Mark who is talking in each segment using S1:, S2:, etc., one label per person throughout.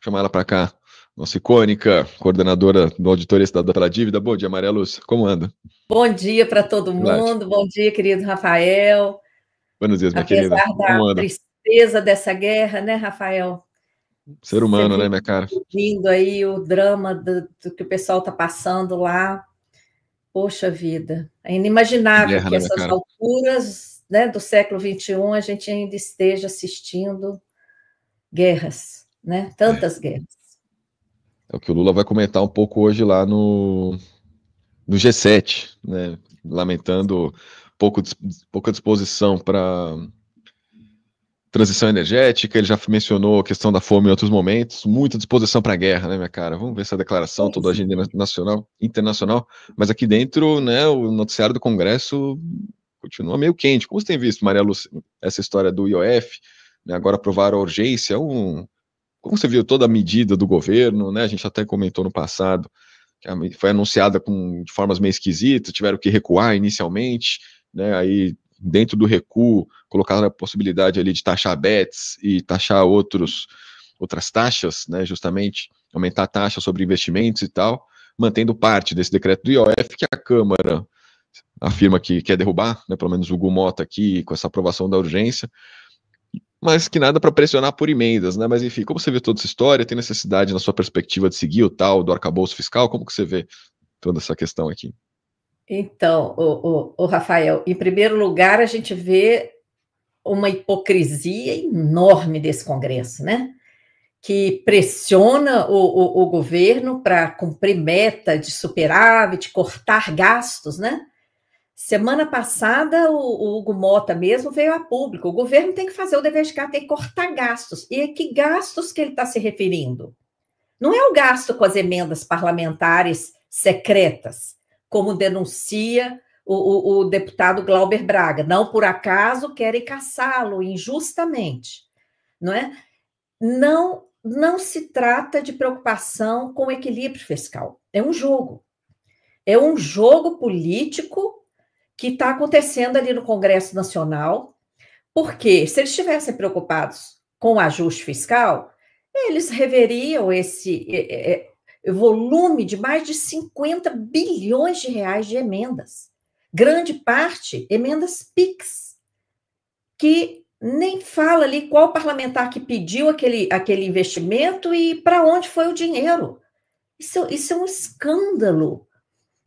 S1: chamar ela para cá. Nossa icônica coordenadora do Auditoria Cidadã pela Dívida. Bom dia, Maria Lúcia. Como anda?
S2: Bom dia para todo
S1: Verdade.
S2: mundo. Bom dia, querido Rafael.
S1: Buenos dias, minha querida.
S2: Apesar da
S1: Como anda?
S2: tristeza dessa guerra, né, Rafael?
S1: Ser
S2: Você
S1: humano,
S2: viu
S1: né, minha cara?
S2: vindo aí o drama do que o pessoal está passando lá. Poxa vida, é inimaginável
S1: Guerra,
S2: que
S1: né, minha
S2: essas
S1: cara?
S2: alturas, né, do século XXI a gente ainda esteja assistindo guerras, né?
S1: É.
S2: Tantas guerras.
S1: É o que o Lula vai comentar um pouco hoje lá no G7, né? Lamentando pouca disposição para transição energética. Ele já mencionou a questão da fome em outros momentos. Muita disposição para a guerra, né, minha cara? Vamos ver essa declaração, toda a
S2: Pois
S1: agenda nacional, internacional. Mas aqui dentro, né, o noticiário do Congresso continua meio quente. Como você tem visto, Maria Lúcia, essa história do IOF, né, agora aprovaram a urgência, como você viu toda a medida do governo, né? A gente até comentou no passado que foi anunciada de formas meio esquisitas, tiveram que recuar inicialmente, né? Aí dentro do recuo colocaram a possibilidade ali de taxar bets e taxar outras taxas, né? Justamente aumentar a taxa sobre investimentos e tal, mantendo parte desse decreto do IOF que a Câmara afirma que quer derrubar, né? Pelo menos o Gu Mota aqui com essa aprovação da urgência, mas que nada para pressionar por emendas, né? Mas enfim, como você vê toda essa história, tem necessidade na sua perspectiva de seguir o tal do arcabouço fiscal? Como que você vê toda essa questão aqui?
S2: então, o Rafael, em primeiro lugar, a gente vê uma hipocrisia enorme desse Congresso, né? Que pressiona o governo para cumprir meta de superávit, cortar gastos, né? Semana passada, o Hugo Mota mesmo veio a público. O governo tem que fazer o dever de casa, tem que cortar gastos. E a que gastos que ele está se referindo? Não é o gasto com as emendas parlamentares secretas, como denuncia o deputado Glauber Braga. Não por acaso querem caçá-lo injustamente, não é? Não se trata de preocupação com o equilíbrio fiscal. É um jogo. É um jogo político que está acontecendo ali no Congresso Nacional, porque se eles estivessem preocupados com o ajuste fiscal, eles reveriam esse volume de mais de 50 bilhões de reais de emendas. Grande parte, emendas PIX, que nem fala ali qual parlamentar que pediu aquele investimento e para onde foi o dinheiro. Isso é um escândalo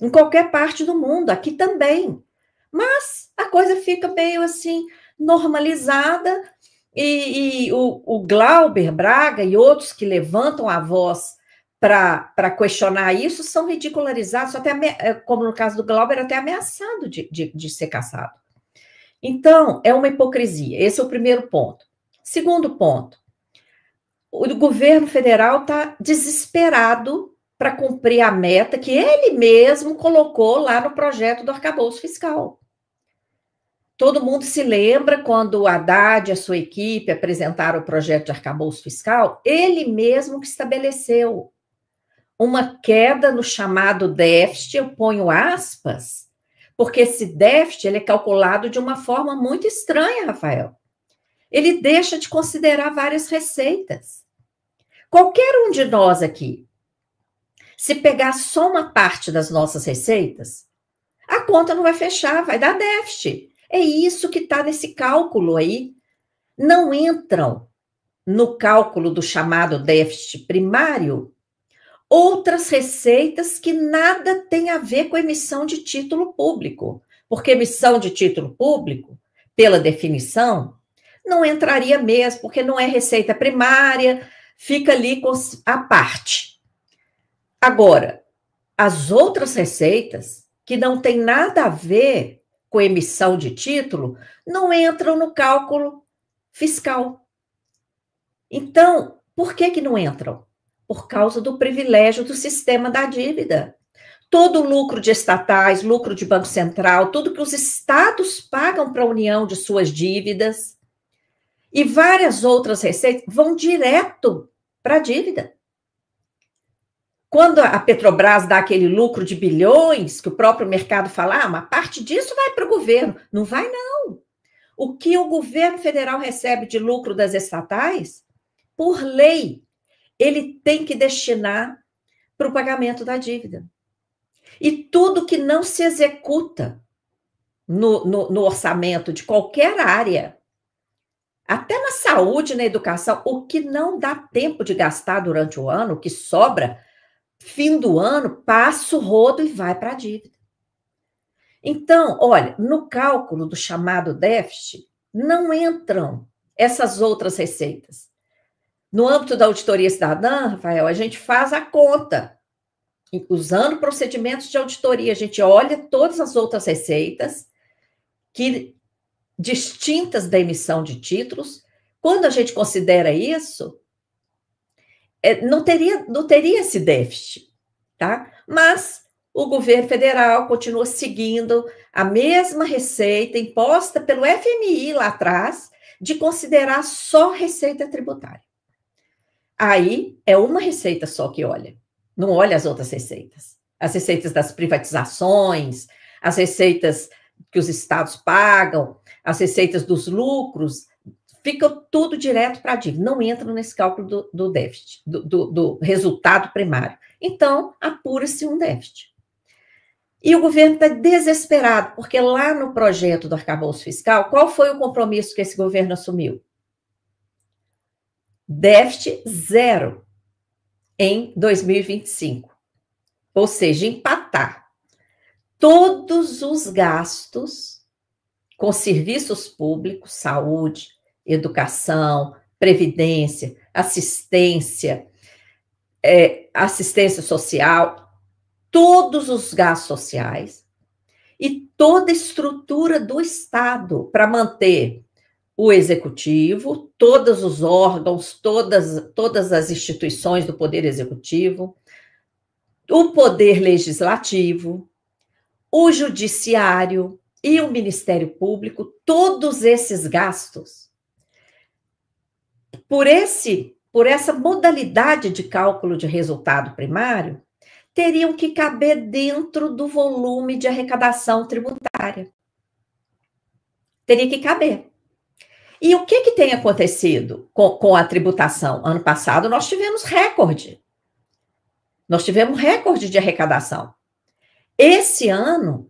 S2: em qualquer parte do mundo, aqui também. Mas a coisa fica meio assim normalizada e o Glauber Braga e outros que levantam a voz para questionar isso são ridicularizados, até como no caso do Glauber, até ameaçado de ser caçado. Então, é uma hipocrisia. Esse é o primeiro ponto. Segundo ponto, o governo federal está desesperado para cumprir a meta que ele mesmo colocou lá no projeto do arcabouço fiscal. Todo mundo se lembra quando o Haddad e a sua equipe apresentaram o projeto de arcabouço fiscal, ele mesmo que estabeleceu uma queda no chamado déficit, eu ponho aspas, porque esse déficit ele é calculado de uma forma muito estranha, Rafael. Ele deixa de considerar várias receitas. Qualquer um de nós aqui, se pegar só uma parte das nossas receitas, a conta não vai fechar, vai dar déficit. É isso que está nesse cálculo aí. Não entram no cálculo do chamado déficit primário outras receitas que nada tem a ver com emissão de título público, porque emissão de título público, pela definição, não entraria mesmo, porque não é receita primária, fica ali à parte. Agora, as outras receitas, que não tem nada a ver com emissão de título, não entram no cálculo fiscal. Então, por que não entram? Por causa do privilégio do sistema da dívida. Todo lucro de estatais, lucro de Banco Central, tudo que os estados pagam para a União de suas dívidas e várias outras receitas vão direto para a dívida. Quando a Petrobras dá aquele lucro de bilhões, que o próprio mercado fala, uma parte disso vai para o governo. Não vai, não. O que o governo federal recebe de lucro das estatais, por lei, ele tem que destinar para o pagamento da dívida. E tudo que não se executa no orçamento de qualquer área, até na saúde, na educação, o que não dá tempo de gastar durante o ano, o que sobra, fim do ano, passa o rodo e vai para a dívida. Então, olha, no cálculo do chamado déficit, não entram essas outras receitas. No âmbito da auditoria cidadã, Rafael, a gente faz a conta, usando procedimentos de auditoria, a gente olha todas as outras receitas que distintas da emissão de títulos. Quando a gente considera isso, não teria esse déficit, tá? Mas o governo federal continua seguindo a mesma receita imposta pelo FMI lá atrás, de considerar só receita tributária. Aí é uma receita só que olha, não olha as outras receitas. As receitas das privatizações, as receitas que os estados pagam, as receitas dos lucros, fica tudo direto para a dívida, não entra nesse cálculo do déficit, do resultado primário. Então, apura-se um déficit. E o governo está desesperado, porque lá no projeto do arcabouço fiscal, qual foi o compromisso que esse governo assumiu? Déficit zero em 2025. Ou seja, empatar todos os gastos com serviços públicos, saúde, educação, previdência, assistência social, todos os gastos sociais e toda a estrutura do Estado para manter o executivo, todos os órgãos, todas as instituições do poder executivo, o poder legislativo, o judiciário e o Ministério Público, todos esses gastos, por essa modalidade de cálculo de resultado primário, teriam que caber dentro do volume de arrecadação tributária. Teria que caber. E o que tem acontecido com a tributação? Ano passado nós tivemos recorde. Nós tivemos recorde de arrecadação. Esse ano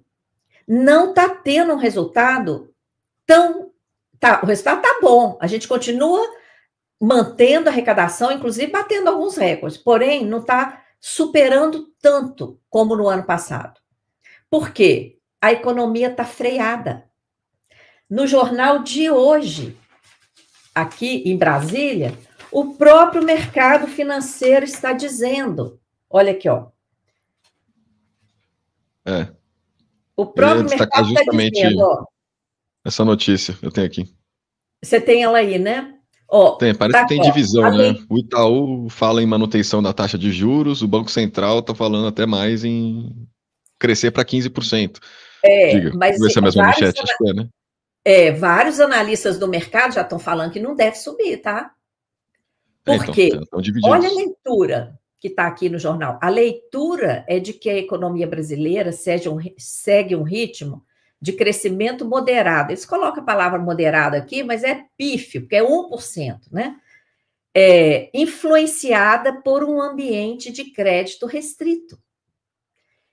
S2: não está tendo um resultado tão... o resultado está bom. A gente continua mantendo a arrecadação, inclusive batendo alguns recordes. Porém, não está superando tanto como no ano passado. Por quê? A economia está freada. No jornal de hoje, aqui em Brasília, o próprio mercado financeiro está dizendo, olha aqui, ó. O próprio mercado está dizendo, ó.
S1: Essa notícia, eu tenho aqui.
S2: Você tem ela aí, né? Ó,
S1: parece que tem divisão, né? O Itaú fala em manutenção da taxa de juros, o Banco Central está falando até mais em crescer para 15%. Diga,
S2: mas
S1: vai ser a mesma manchete, acho que né?
S2: Vários analistas do mercado já estão falando que não deve subir, tá? Por quê? Olha a leitura que está aqui no jornal. A leitura é de que a economia brasileira segue um ritmo de crescimento moderado. Eles colocam a palavra moderado aqui, mas é pífio, porque é 1%, né? Influenciada por um ambiente de crédito restrito.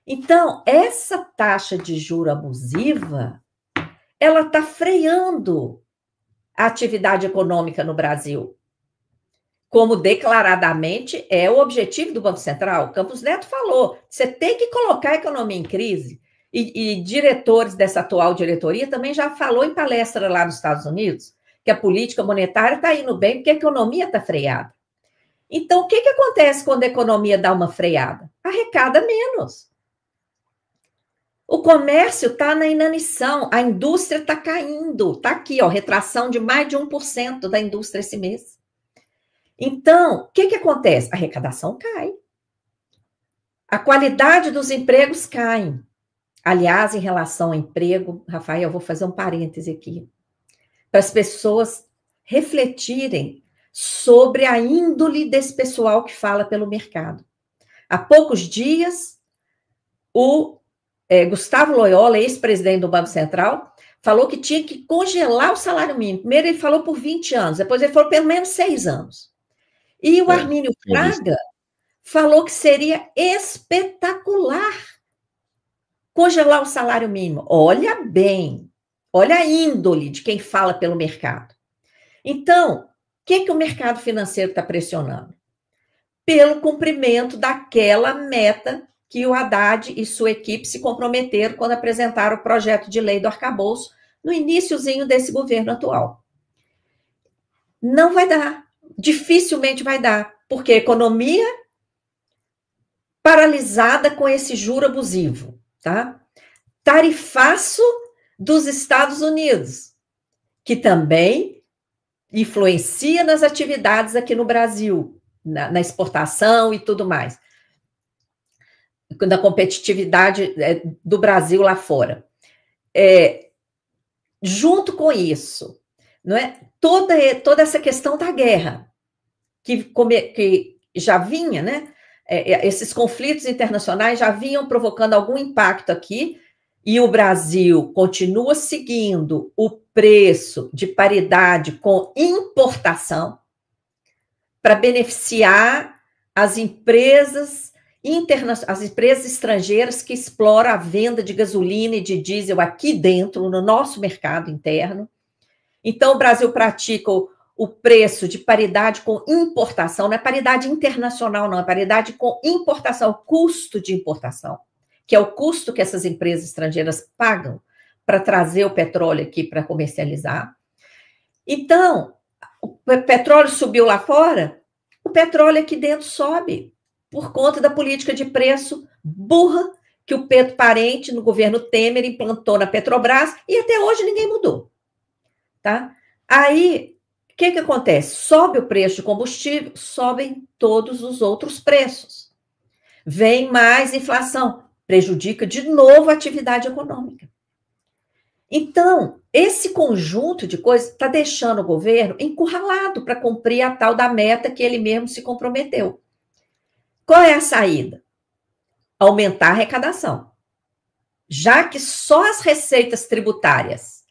S2: Então, essa taxa de juro abusiva, ela está freando a atividade econômica no Brasil, como declaradamente é o objetivo do Banco Central. Campos Neto falou, você tem que colocar a economia em crise. E diretores dessa atual diretoria também já falou em palestra lá nos Estados Unidos que a política monetária está indo bem porque a economia está freada. Então, o que acontece quando a economia dá uma freada? Arrecada menos. O comércio está na inanição, a indústria está caindo, está aqui, ó, retração de mais de 1% da indústria esse mês. Então, o que acontece? A arrecadação cai. A qualidade dos empregos cai. Aliás, em relação ao emprego, Rafael, eu vou fazer um parêntese aqui, para as pessoas refletirem sobre a índole desse pessoal que fala pelo mercado. Há poucos dias, o Gustavo Loyola, ex-presidente do Banco Central, falou que tinha que congelar o salário mínimo. Primeiro ele falou por 20 anos, depois ele falou pelo menos 6 anos. E o Armínio Fraga falou que seria espetacular congelar o salário mínimo. Olha bem, olha a índole de quem fala pelo mercado. Então, o que o mercado financeiro está pressionando? Pelo cumprimento daquela meta que o Haddad e sua equipe se comprometeram quando apresentaram o projeto de lei do arcabouço no iniciozinho desse governo atual. Não vai dar, dificilmente vai dar, porque a economia paralisada com esse juro abusivo, tá? Tarifaço dos Estados Unidos, que também influencia nas atividades aqui no Brasil, na exportação e tudo mais, na competitividade do Brasil lá fora. Junto com isso, não é? Toda essa questão da guerra, que já vinha, né? Esses conflitos internacionais já vinham provocando algum impacto aqui, e o Brasil continua seguindo o preço de paridade com importação para beneficiar as empresas as empresas estrangeiras que exploram a venda de gasolina e de diesel aqui dentro, no nosso mercado interno. Então, o Brasil pratica o preço de paridade com importação, não é paridade internacional, não, é paridade com importação, o custo de importação, que é o custo que essas empresas estrangeiras pagam para trazer o petróleo aqui para comercializar. Então, o petróleo subiu lá fora, o petróleo aqui dentro sobe, por conta da política de preço burra que o Pedro Parente, no governo Temer, implantou na Petrobras, e até hoje ninguém mudou. Tá? Aí, o que acontece? Sobe o preço de combustível, sobem todos os outros preços. Vem mais inflação, prejudica de novo a atividade econômica. Então, esse conjunto de coisas está deixando o governo encurralado para cumprir a tal da meta que ele mesmo se comprometeu. Qual é a saída? Aumentar a arrecadação. Já que só as receitas tributárias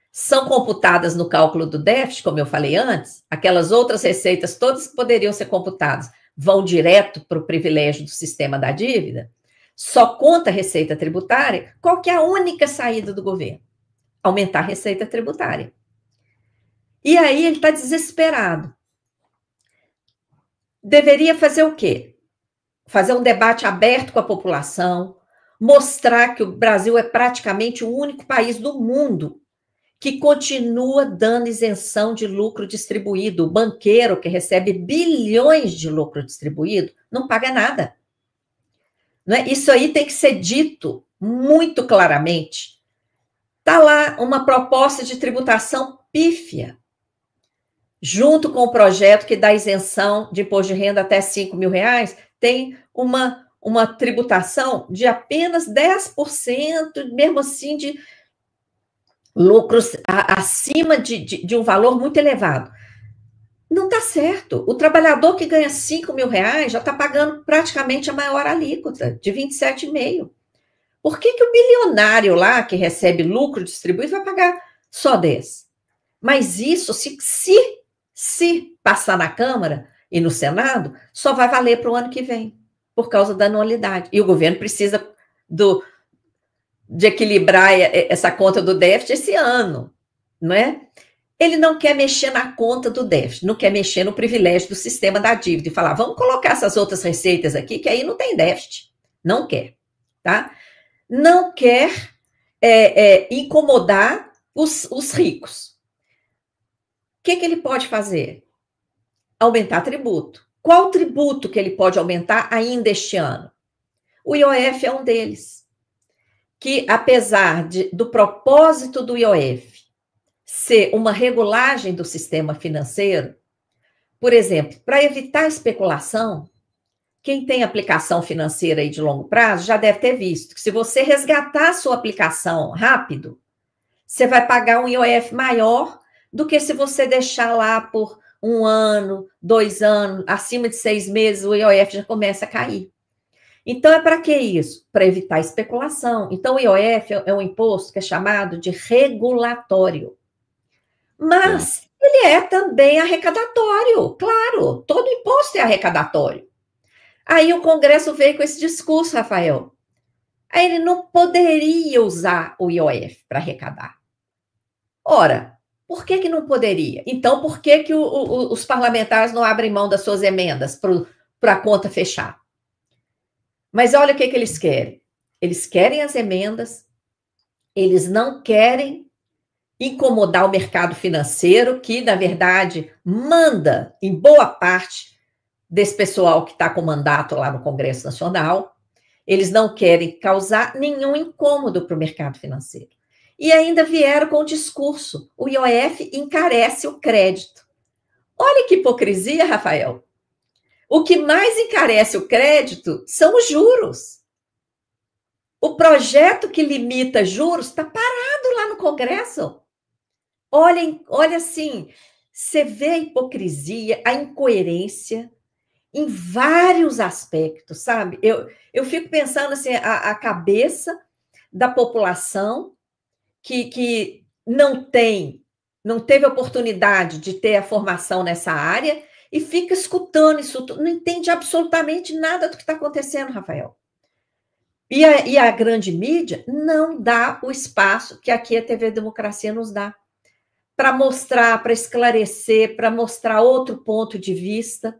S2: são computadas no cálculo do déficit, como eu falei antes, aquelas outras receitas todas que poderiam ser computadas vão direto para o privilégio do sistema da dívida, só conta a receita tributária. Qual que é a única saída do governo? Aumentar a receita tributária. E aí ele está desesperado. Deveria fazer o quê? Fazer um debate aberto com a população, mostrar que o Brasil é praticamente o único país do mundo que continua dando isenção de lucro distribuído. O banqueiro que recebe bilhões de lucro distribuído não paga nada. Não é? Isso aí tem que ser dito muito claramente. Está lá uma proposta de tributação pífia, junto com o projeto que dá isenção de imposto de renda até R$5.000, tem uma tributação de apenas 10%, mesmo assim, de lucros acima de um valor muito elevado. Não está certo. O trabalhador que ganha R$5.000 já está pagando praticamente a maior alíquota, de 27,5%. Por que o bilionário lá, que recebe lucro distribuído, vai pagar só 10%? Mas isso, se passar na Câmara e no Senado, só vai valer para o ano que vem, por causa da anualidade. E o governo precisa de equilibrar essa conta do déficit esse ano, não é? Ele não quer mexer na conta do déficit, não quer mexer no privilégio do sistema da dívida e falar, vamos colocar essas outras receitas aqui, que aí não tem déficit. Não quer, tá? Não quer incomodar os ricos. O que ele pode fazer? Aumentar tributo. Qual tributo que ele pode aumentar ainda este ano? O IOF é um deles. Que, apesar do propósito do IOF ser uma regulagem do sistema financeiro, por exemplo, para evitar especulação, quem tem aplicação financeira aí de longo prazo já deve ter visto que se você resgatar a sua aplicação rápido, você vai pagar um IOF maior do que se você deixar lá por 1 ano, 2 anos, acima de 6 meses, o IOF já começa a cair. Então, é para que isso? Para evitar especulação. Então, o IOF é um imposto que é chamado de regulatório. Mas Ele é também arrecadatório, claro, todo imposto é arrecadatório. Aí o Congresso veio com esse discurso, Rafael. Aí ele não poderia usar o IOF para arrecadar. Ora, por que não poderia? Então, por que os parlamentares não abrem mão das suas emendas para a conta fechar? Mas olha o que eles querem. Eles querem as emendas, eles não querem incomodar o mercado financeiro, que, na verdade, manda em boa parte desse pessoal que está com mandato lá no Congresso Nacional. Eles não querem causar nenhum incômodo para o mercado financeiro. E ainda vieram com o discurso: o IOF encarece o crédito. Olha que hipocrisia, Rafael. O que mais encarece o crédito são os juros. O projeto que limita juros está parado lá no Congresso. Olha assim, você vê a hipocrisia, a incoerência em vários aspectos, sabe? Eu fico pensando assim, a cabeça da população que não teve oportunidade de ter a formação nessa área e fica escutando isso, não entende absolutamente nada do que está acontecendo, Rafael. E a grande mídia não dá o espaço que aqui a TV Democracia nos dá para mostrar, para esclarecer, para mostrar outro ponto de vista.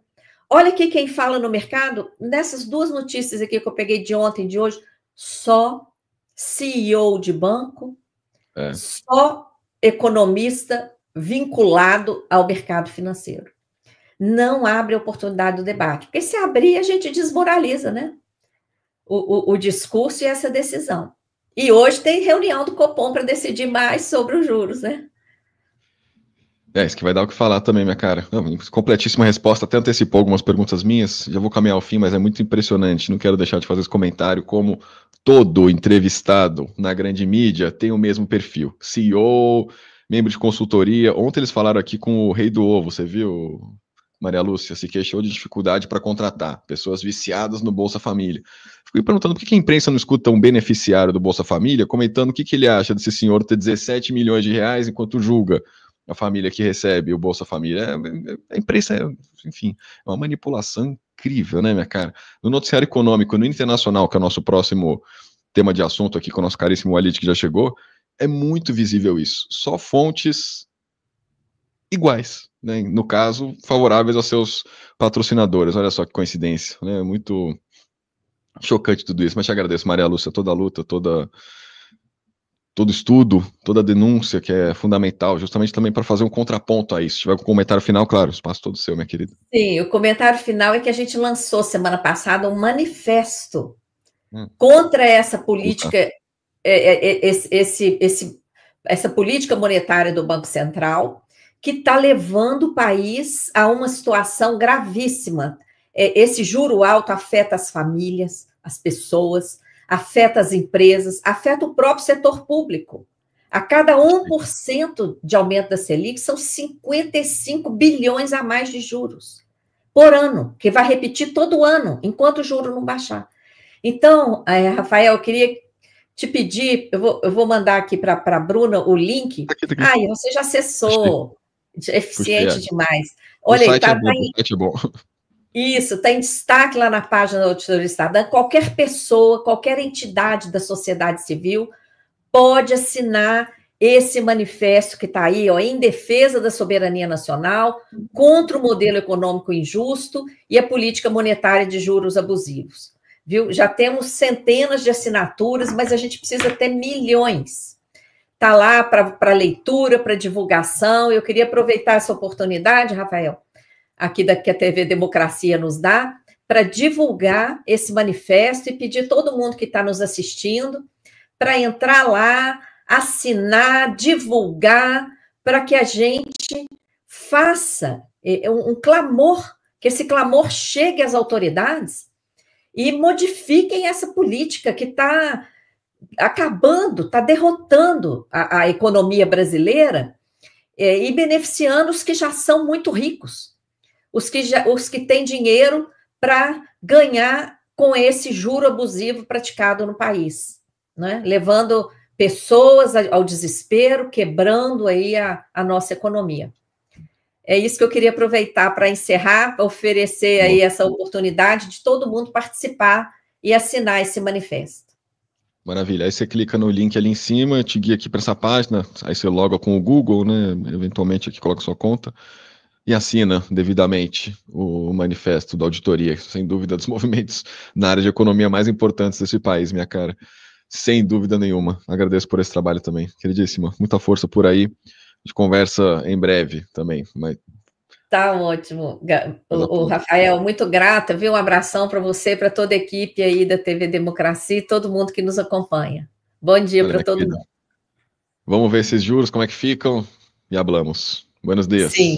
S2: Olha aqui quem fala no mercado, nessas duas notícias aqui que eu peguei de ontem e de hoje, só CEO de banco, só economista vinculado ao mercado financeiro. Não abre oportunidade do debate, porque se abrir a gente desmoraliza, né? O discurso e essa decisão. E hoje tem reunião do Copom para decidir mais sobre os juros, né?
S1: Isso que vai dar o que falar também, minha cara. Completíssima resposta, até antecipou algumas perguntas minhas, já vou caminhar ao fim, mas é muito impressionante, não quero deixar de fazer esse comentário, como todo entrevistado na grande mídia tem o mesmo perfil, CEO, membro de consultoria. Ontem eles falaram aqui com o Rei do Ovo, você viu, Maria Lúcia, se queixou de dificuldade para contratar pessoas viciadas no Bolsa Família. Fiquei perguntando por que a imprensa não escuta um beneficiário do Bolsa Família comentando o que ele acha desse senhor ter 17 milhões de reais enquanto julga a família que recebe o Bolsa Família. A imprensa, enfim, é uma manipulação incrível, né, minha cara? No noticiário econômico, no internacional, que é o nosso próximo tema de assunto aqui com o nosso caríssimo Walid, que já chegou, é muito visível isso. Só fontes iguais, né? No caso, favoráveis aos seus patrocinadores. Olha só que coincidência, né? Muito chocante tudo isso. Mas te agradeço, Maria Lúcia, toda a luta, todo estudo, toda a denúncia que é fundamental, justamente também para fazer um contraponto a isso. Se tiver um comentário final, claro, o espaço todo seu, minha querida.
S2: Sim, o comentário final é que a gente lançou semana passada um manifesto contra essa política, essa política monetária do Banco Central, que está levando o país a uma situação gravíssima. Esse juro alto afeta as famílias, as pessoas, afeta as empresas, afeta o próprio setor público. A cada 1% de aumento da Selic, são 55 bilhões a mais de juros por ano, que vai repetir todo ano, enquanto o juro não baixar. Então, Rafael, eu queria te pedir, eu vou mandar aqui para a Bruna o link.
S1: Tá aqui.
S2: Você já acessou, eficiente demais.
S1: Olha, o site é bom.
S2: Isso, está em destaque lá na página do Auditoria Estadão. Qualquer pessoa, qualquer entidade da sociedade civil pode assinar esse manifesto que está aí, em defesa da soberania nacional, contra o modelo econômico injusto e a política monetária de juros abusivos. Viu? Já temos centenas de assinaturas, mas a gente precisa ter milhões. Está lá para leitura, para divulgação. Eu queria aproveitar essa oportunidade, Rafael, aqui que a TV Democracia nos dá, para divulgar esse manifesto e pedir todo mundo que está nos assistindo para entrar lá, assinar, divulgar, para que a gente faça um clamor, que esse clamor chegue às autoridades e modifiquem essa política que está acabando, está derrotando a economia brasileira e beneficiando os que já são muito ricos. Os que têm dinheiro para ganhar com esse juro abusivo praticado no país, né? Levando pessoas ao desespero, quebrando aí a nossa economia. é isso que eu queria aproveitar para encerrar, oferecer aí essa oportunidade de todo mundo participar e assinar esse manifesto.
S1: Maravilha. Aí você clica no link ali em cima, te guia aqui para essa página, aí você loga com o Google, né? Eventualmente aqui coloca sua conta e assina devidamente o manifesto da auditoria, sem dúvida, dos movimentos na área de economia mais importantes desse país, minha cara. Sem dúvida nenhuma. Agradeço por esse trabalho também. Queridíssima, muita força por aí. A gente conversa em breve também. Mas...
S2: Tá ótimo. O Rafael, muito grata, viu? Um abração para você, para toda a equipe aí da TV Democracia e todo mundo que nos acompanha. Bom dia para todo mundo.
S1: Vamos ver esses juros, como é que ficam, e hablamos. Buenos dias.
S2: Sim.